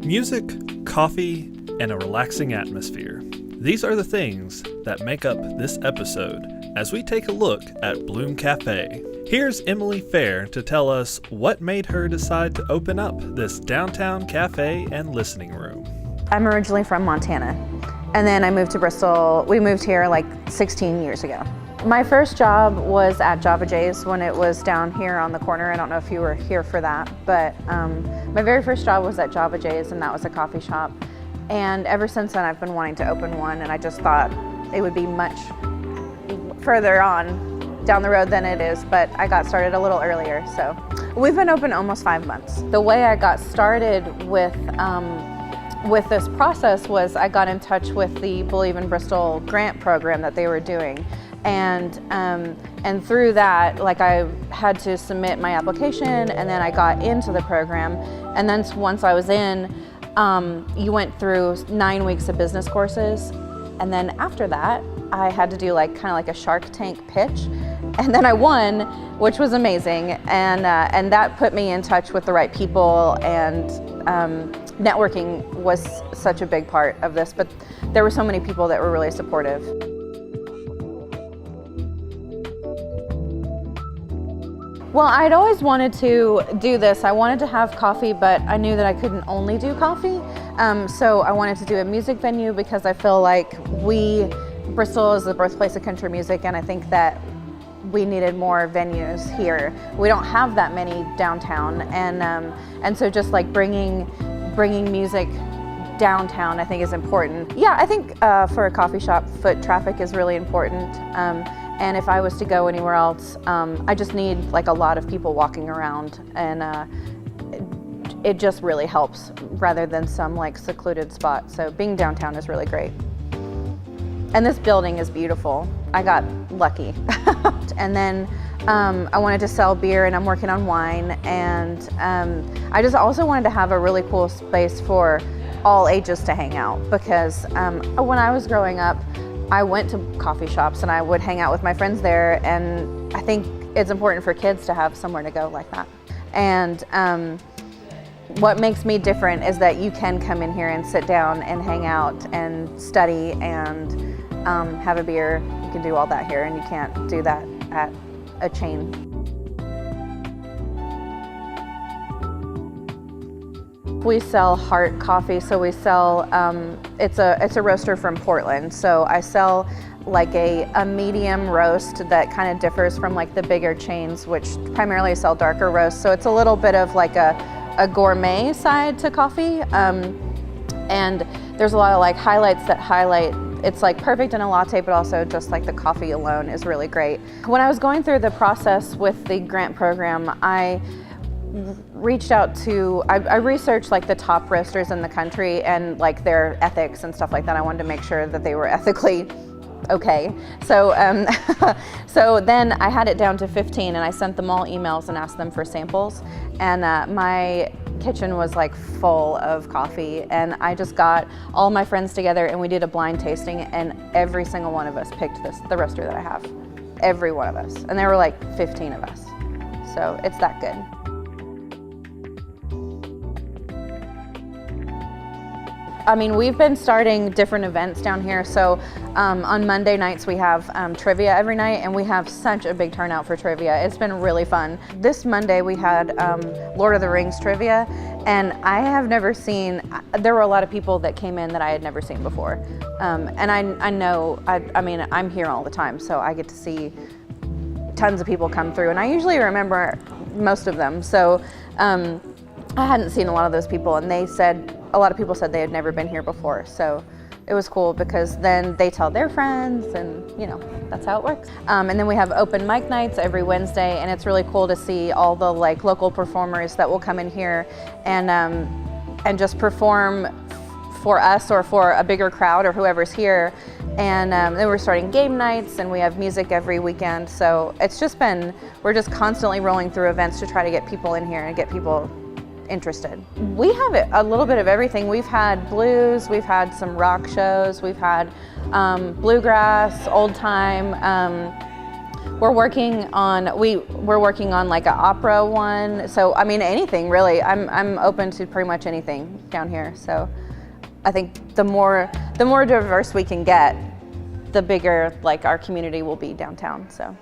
Music, coffee, and a relaxing atmosphere. These are the things that make up this episode as we take a look at Bloom Cafe. Here's Emily Fair to tell us what made her decide to open up this downtown cafe and listening room. I'm originally from Montana, and then I moved to Bristol. We moved here like 16 years ago. My first job was at Java J's when it was down here on the corner. I don't know if you were here for that, but my very first job was at Java J's, and that was a coffee shop. And ever since then, I've been wanting to open one, and I just thought it would be much further on down the road than it is, but I got started a little earlier. So we've been open almost 5 months. The way I got started with this process was I got in touch with the Believe in Bristol grant program that they were doing. And through that, like, I had to submit my application, and then I got into the program. And then once I was in, you went through 9 weeks of business courses. And then after that, I had to do kind of like a Shark Tank pitch. And then I won, which was amazing. And that put me in touch with the right people, and networking was such a big part of this. But there were so many people that were really supportive. Well, I'd always wanted to do this. I wanted to have coffee, but I knew that I couldn't only do coffee. So I wanted to do a music venue because I feel like Bristol is the birthplace of country music, and I think that we needed more venues here. We don't have that many downtown, and so just like bringing music downtown, I think, is important. Yeah, I think for a coffee shop, foot traffic is really important. And if I was to go anywhere else, I just need a lot of people walking around, and it just really helps rather than some secluded spot. So being downtown is really great. And this building is beautiful. I got lucky. And then I wanted to sell beer, and I'm working on wine. And I just also wanted to have a really cool space for all ages to hang out, because when I was growing up, I went to coffee shops and I would hang out with my friends there, and I think it's important for kids to have somewhere to go like that. And what makes me different is that you can come in here and sit down and hang out and study and have a beer. You can do all that here, and you can't do that at a chain. We sell Heart Coffee, so we sell, it's a roaster from Portland. So I sell a medium roast that kind of differs from the bigger chains, which primarily sell darker roasts. So it's a little bit of a gourmet side to coffee. And there's a lot of highlights that highlight, it's perfect in a latte, but also just the coffee alone is really great. When I was going through the process with the grant program, I reached out to, I researched the top roasters in the country and their ethics and stuff like that. I wanted to make sure that they were ethically okay. So so then I had it down to 15, and I sent them all emails and asked them for samples. And my kitchen was full of coffee, and I just got all my friends together and we did a blind tasting, and every single one of us picked the roaster that I have. Every one of us. And there were 15 of us. So it's that good. I mean, we've been starting different events down here. So on Monday nights we have trivia every night, and we have such a big turnout for trivia. It's been really fun. This Monday we had Lord of the Rings trivia, and I have never seen, there were a lot of people that came in that I had never seen before. And I know, I mean, I'm here all the time, so I get to see tons of people come through, and I usually remember most of them. So I hadn't seen a lot of those people, and a lot of people said they had never been here before. So it was cool because then they tell their friends, and that's how it works. And then we have open mic nights every Wednesday, and it's really cool to see all the local performers that will come in here and just perform for us or for a bigger crowd or whoever's here. And then we're starting game nights, and we have music every weekend. So it's just we're just constantly rolling through events to try to get people in here and get people interested. We have a little bit of everything. We've had blues, we've had some rock shows, we've had bluegrass, old time. we're working on like an opera one. So I mean, anything really. I'm open to pretty much anything down here. So I think the more diverse we can get, the bigger like our community will be downtown. So.